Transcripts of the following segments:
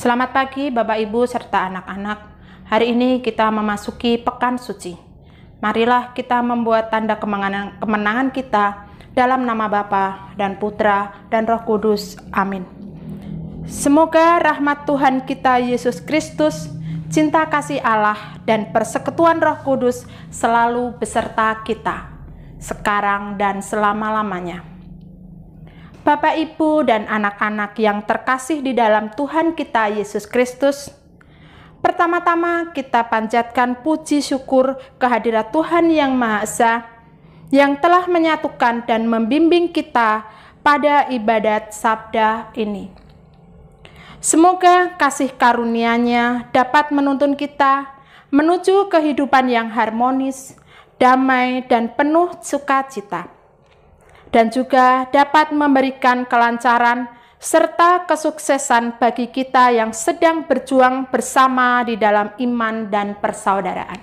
Selamat pagi Bapak Ibu serta anak-anak. Hari ini kita memasuki Pekan Suci. Marilah kita membuat tanda kemenangan kita dalam nama Bapa dan Putra dan Roh Kudus. Amin. Semoga rahmat Tuhan kita Yesus Kristus, cinta kasih Allah dan persekutuan Roh Kudus selalu beserta kita, sekarang dan selama-lamanya. Bapak, Ibu, dan anak-anak yang terkasih di dalam Tuhan kita Yesus Kristus, pertama-tama kita panjatkan puji syukur kehadirat Tuhan Yang Maha Esa yang telah menyatukan dan membimbing kita pada ibadat sabda ini. Semoga kasih karunia-Nya dapat menuntun kita menuju kehidupan yang harmonis, damai, dan penuh sukacita, dan juga dapat memberikan kelancaran serta kesuksesan bagi kita yang sedang berjuang bersama di dalam iman dan persaudaraan.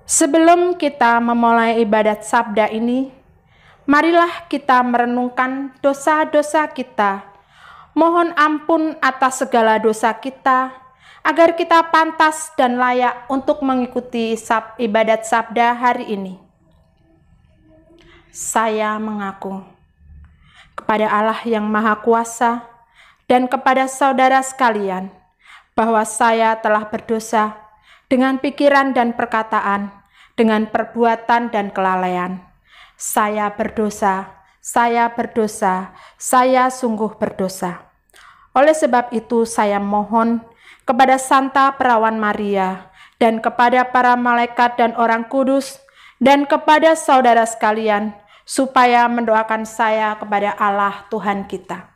Sebelum kita memulai ibadat sabda ini, marilah kita merenungkan dosa-dosa kita, mohon ampun atas segala dosa kita, agar kita pantas dan layak untuk mengikuti ibadat sabda hari ini. Saya mengaku kepada Allah yang Maha Kuasa dan kepada saudara sekalian bahwa saya telah berdosa dengan pikiran dan perkataan, dengan perbuatan dan kelalaian. Saya berdosa, saya sungguh berdosa. Oleh sebab itu saya mohon kepada Santa Perawan Maria dan kepada para malaikat dan orang kudus dan kepada saudara sekalian, supaya mendoakan saya kepada Allah Tuhan kita.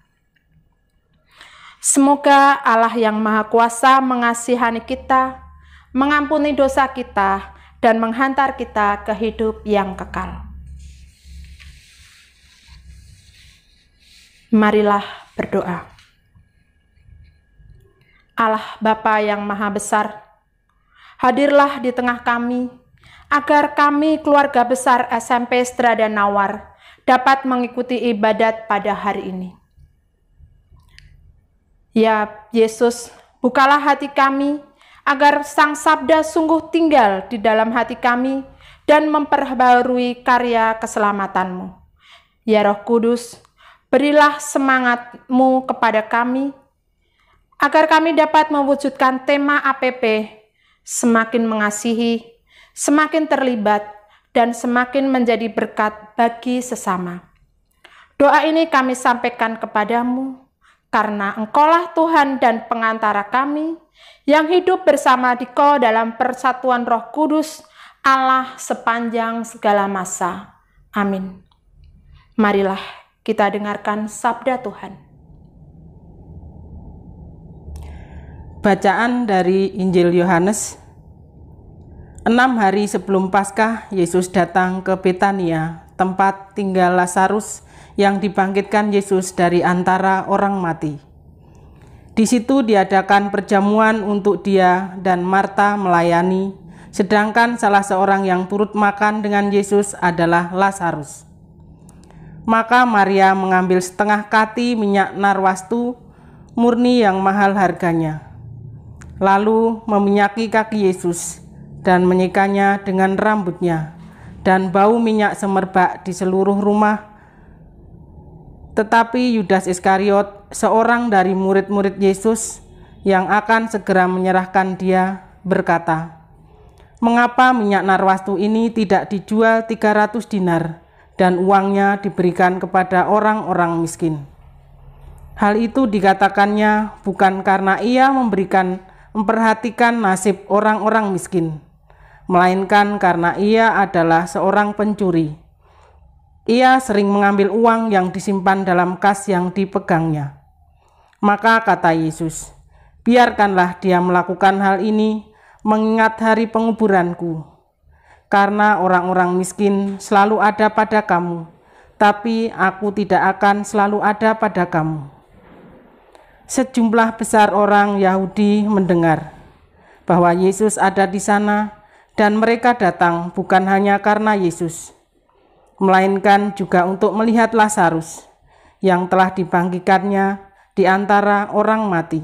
Semoga Allah yang Maha Kuasa mengasihani kita, mengampuni dosa kita, dan menghantar kita ke hidup yang kekal. Marilah berdoa. Allah Bapa yang Maha Besar, hadirlah di tengah kami, agar kami keluarga besar SMP Strada Nawar dapat mengikuti ibadat pada hari ini. Ya Yesus, bukalah hati kami agar Sang Sabda sungguh tinggal di dalam hati kami dan memperbarui karya keselamatan-Mu. Ya Roh Kudus, berilah semangat-Mu kepada kami agar kami dapat mewujudkan tema APP, semakin mengasihi, semakin terlibat, dan semakin menjadi berkat bagi sesama. Doa ini kami sampaikan kepadamu, karena Engkaulah Tuhan dan pengantara kami, yang hidup bersama Dikau dalam persatuan Roh Kudus, Allah sepanjang segala masa. Amin. Marilah kita dengarkan sabda Tuhan. Bacaan dari Injil Yohanes. 6 hari sebelum Paskah, Yesus datang ke Betania, tempat tinggal Lazarus yang dibangkitkan Yesus dari antara orang mati. Di situ diadakan perjamuan untuk dia dan Marta melayani, sedangkan salah seorang yang turut makan dengan Yesus adalah Lazarus. Maka Maria mengambil setengah kati minyak narwastu murni yang mahal harganya, lalu meminyaki kaki Yesus dan menyikanya dengan rambutnya, dan bau minyak semerbak di seluruh rumah. Tetapi Yudas Iskariot, seorang dari murid-murid Yesus yang akan segera menyerahkan dia, berkata, "Mengapa minyak narwastu ini tidak dijual 300 dinar dan uangnya diberikan kepada orang-orang miskin?" Hal itu dikatakannya bukan karena ia memperhatikan nasib orang-orang miskin, melainkan karena ia adalah seorang pencuri. Ia sering mengambil uang yang disimpan dalam kas yang dipegangnya. Maka kata Yesus, "Biarkanlah dia melakukan hal ini mengingat hari penguburanku. Karena orang-orang miskin selalu ada pada kamu, tapi aku tidak akan selalu ada pada kamu." Sejumlah besar orang Yahudi mendengar bahwa Yesus ada di sana, dan mereka datang bukan hanya karena Yesus, melainkan juga untuk melihat Lazarus, yang telah dibangkitkannya di antara orang mati.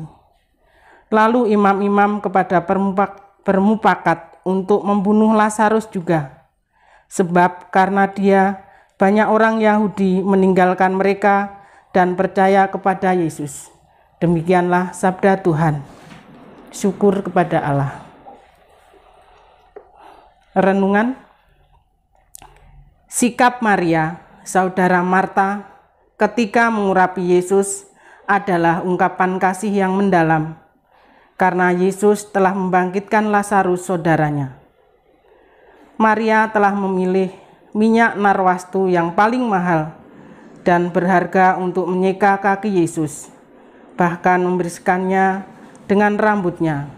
Lalu imam-imam kepada bermufakat untuk membunuh Lazarus juga, sebab karena dia banyak orang Yahudi meninggalkan mereka dan percaya kepada Yesus. Demikianlah sabda Tuhan. Syukur kepada Allah. Renungan. Sikap Maria, saudara Marta, ketika mengurapi Yesus adalah ungkapan kasih yang mendalam, karena Yesus telah membangkitkan Lazarus saudaranya. Maria telah memilih minyak narwastu yang paling mahal dan berharga untuk menyeka kaki Yesus, bahkan membersihkannya dengan rambutnya.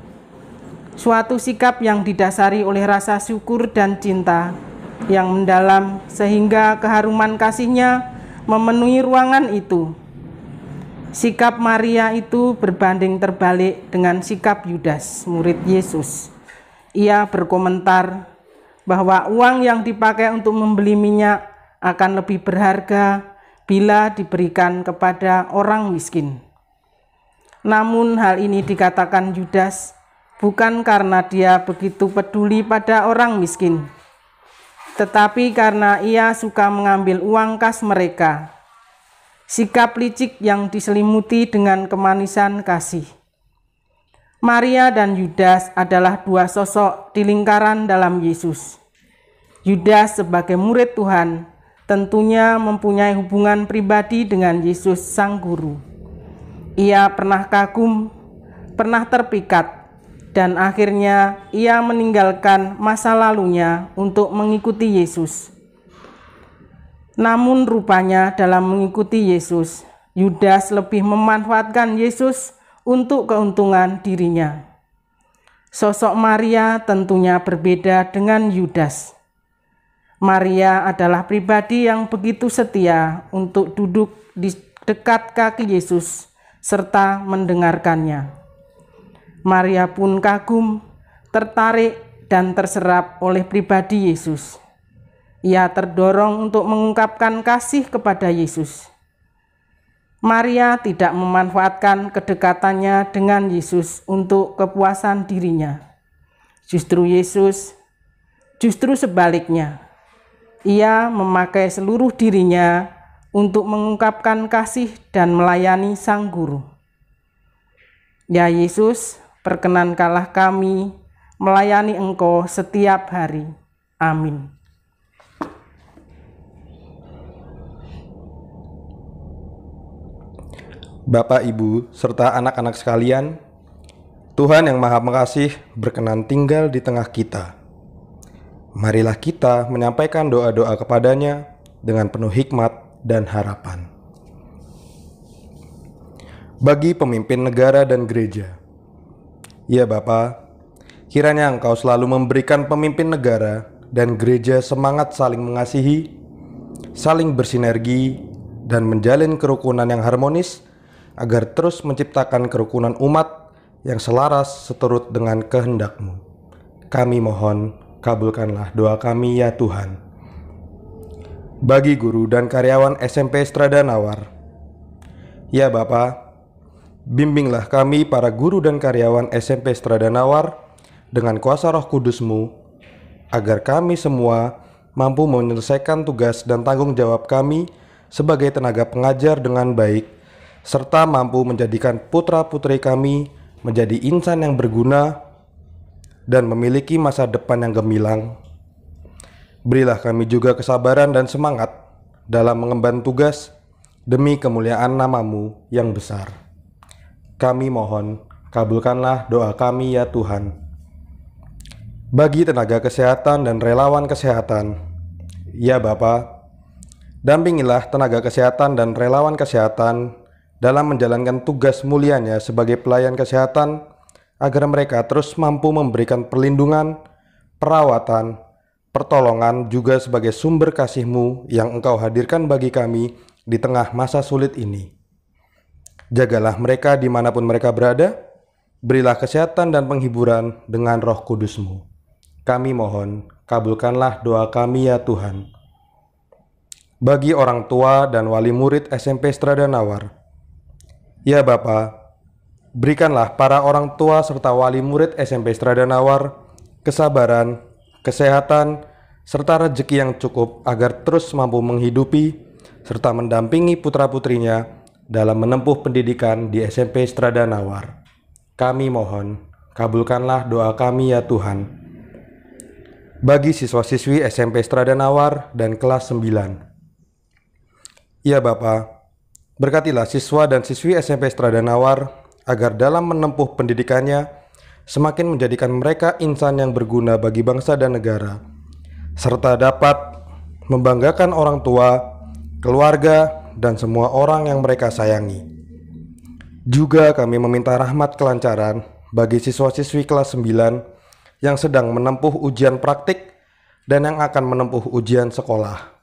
Suatu sikap yang didasari oleh rasa syukur dan cinta yang mendalam sehingga keharuman kasihnya memenuhi ruangan itu. Sikap Maria itu berbanding terbalik dengan sikap Yudas, murid Yesus. Ia berkomentar bahwa uang yang dipakai untuk membeli minyak akan lebih berharga bila diberikan kepada orang miskin. Namun hal ini dikatakan Yudas bukan karena dia begitu peduli pada orang miskin, tetapi karena ia suka mengambil uang kas mereka. Sikap licik yang diselimuti dengan kemanisan kasih. Maria dan Yudas adalah dua sosok di lingkaran dalam Yesus. Yudas sebagai murid Tuhan tentunya mempunyai hubungan pribadi dengan Yesus Sang Guru. Ia pernah kagum, pernah terpikat, dan akhirnya ia meninggalkan masa lalunya untuk mengikuti Yesus. Namun rupanya dalam mengikuti Yesus, Yudas lebih memanfaatkan Yesus untuk keuntungan dirinya. Sosok Maria tentunya berbeda dengan Yudas. Maria adalah pribadi yang begitu setia untuk duduk di dekat kaki Yesus serta mendengarkannya. Maria pun kagum, tertarik, dan terserap oleh pribadi Yesus. Ia terdorong untuk mengungkapkan kasih kepada Yesus. Maria tidak memanfaatkan kedekatannya dengan Yesus untuk kepuasan dirinya. Justru sebaliknya. Ia memakai seluruh dirinya untuk mengungkapkan kasih dan melayani Sang Guru. Ya Yesus, perkenankanlah kami melayani Engkau setiap hari. Amin. Bapak, Ibu, serta anak-anak sekalian, Tuhan yang Maha Pengasih berkenan tinggal di tengah kita. Marilah kita menyampaikan doa-doa kepadanya dengan penuh hikmat dan harapan. Bagi pemimpin negara dan gereja, ya Bapa, kiranya Engkau selalu memberikan pemimpin negara dan gereja semangat saling mengasihi, saling bersinergi, dan menjalin kerukunan yang harmonis, agar terus menciptakan kerukunan umat yang selaras seturut dengan kehendak-Mu. Kami mohon, kabulkanlah doa kami ya Tuhan. Bagi guru dan karyawan SMP Stradanawar, ya Bapa, bimbinglah kami para guru dan karyawan SMP Stradanawar dengan kuasa Roh Kudus-Mu, agar kami semua mampu menyelesaikan tugas dan tanggung jawab kami sebagai tenaga pengajar dengan baik, serta mampu menjadikan putra-putri kami menjadi insan yang berguna dan memiliki masa depan yang gemilang. Berilah kami juga kesabaran dan semangat dalam mengemban tugas demi kemuliaan nama-Mu yang besar. Kami mohon, kabulkanlah doa kami ya Tuhan. Bagi tenaga kesehatan dan relawan kesehatan, ya Bapa, dampingilah tenaga kesehatan dan relawan kesehatan dalam menjalankan tugas mulianya sebagai pelayan kesehatan, agar mereka terus mampu memberikan perlindungan, perawatan, pertolongan juga sebagai sumber kasih-Mu yang Engkau hadirkan bagi kami di tengah masa sulit ini. Jagalah mereka dimanapun mereka berada, berilah kesehatan dan penghiburan dengan Roh Kudus-Mu. Kami mohon, kabulkanlah doa kami ya Tuhan. bagi orang tua dan wali murid SMP Stradanawar. Ya Bapa, berikanlah para orang tua serta wali murid SMP Stradanawar kesabaran, kesehatan, serta rezeki yang cukup agar terus mampu menghidupi serta mendampingi putra-putrinya dalam menempuh pendidikan di SMP Stradanawar. Kami mohon, kabulkanlah doa kami ya Tuhan. Bagi siswa-siswi SMP Stradanawar dan kelas 9. Ya Bapa, berkatilah siswa dan siswi SMP Stradanawar agar dalam menempuh pendidikannya semakin menjadikan mereka insan yang berguna bagi bangsa dan negara, serta dapat membanggakan orang tua, keluarga, dan semua orang yang mereka sayangi. Juga kami meminta rahmat kelancaran bagi siswa-siswi kelas 9 yang sedang menempuh ujian praktik dan yang akan menempuh ujian sekolah.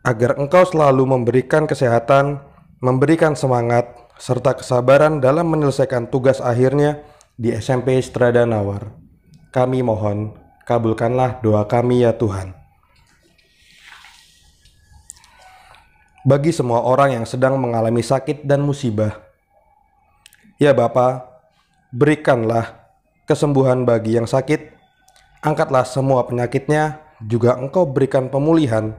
Agar Engkau selalu memberikan kesehatan, memberikan semangat, serta kesabaran dalam menyelesaikan tugas akhirnya di SMP Stradanawar. Kami mohon, kabulkanlah doa kami ya Tuhan. Bagi semua orang yang sedang mengalami sakit dan musibah, ya Bapa, berikanlah kesembuhan bagi yang sakit, angkatlah semua penyakitnya, juga Engkau berikan pemulihan,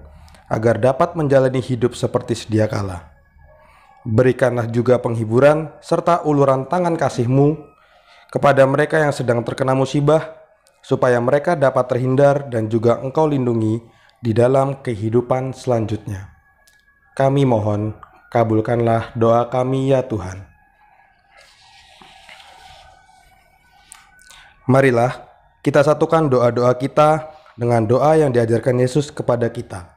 agar dapat menjalani hidup seperti sedia kala. Berikanlah juga penghiburan, serta uluran tangan kasih-Mu, kepada mereka yang sedang terkena musibah, supaya mereka dapat terhindar dan juga Engkau lindungi di dalam kehidupan selanjutnya. Kami mohon, kabulkanlah doa kami ya Tuhan. Marilah kita satukan doa-doa kita dengan doa yang diajarkan Yesus kepada kita.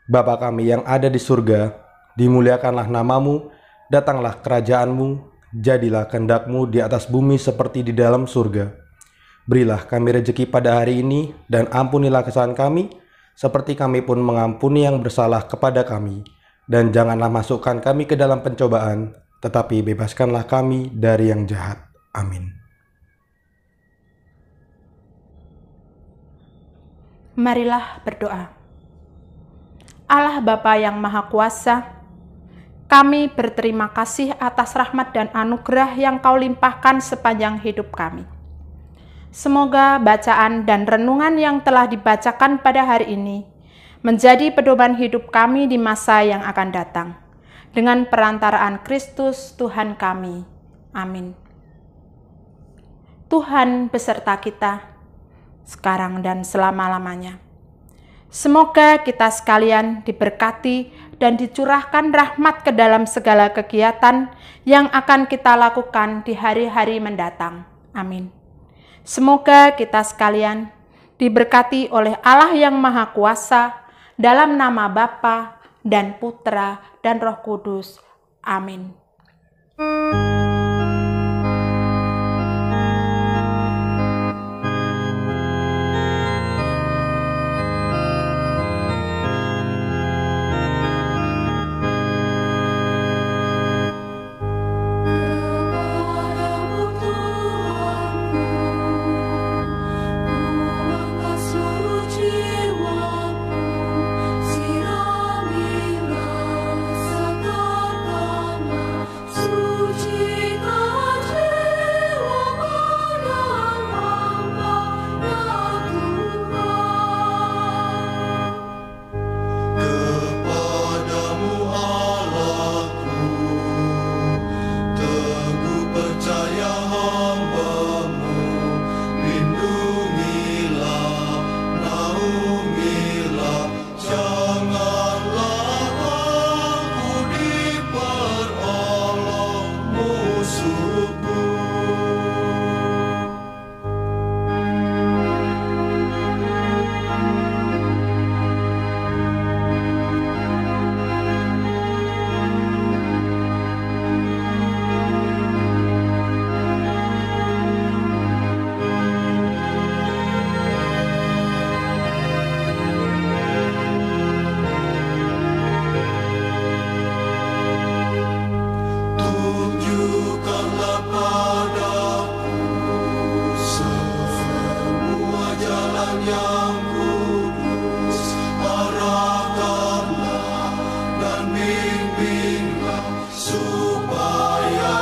Bapa kami yang ada di surga, dimuliakanlah nama-Mu, datanglah kerajaan-Mu, jadilah kehendak-Mu di atas bumi seperti di dalam surga. Berilah kami rezeki pada hari ini, dan ampunilah kesalahan kami, seperti kami pun mengampuni yang bersalah kepada kami. Dan janganlah masukkan kami ke dalam pencobaan, tetapi bebaskanlah kami dari yang jahat. Amin. Marilah berdoa. Allah Bapa yang Maha Kuasa, kami berterima kasih atas rahmat dan anugerah yang Kau limpahkan sepanjang hidup kami. Semoga bacaan dan renungan yang telah dibacakan pada hari ini menjadi pedoman hidup kami di masa yang akan datang. Dengan perantaraan Kristus Tuhan kami. Amin. Tuhan beserta kita, sekarang dan selama-lamanya. Semoga kita sekalian diberkati dan dicurahkan rahmat ke dalam segala kegiatan yang akan kita lakukan di hari-hari mendatang. Amin. Semoga kita sekalian diberkati oleh Allah yang Maha Kuasa, dalam nama Bapa dan Putra dan Roh Kudus. Amin. Suci dan bimbinglah supaya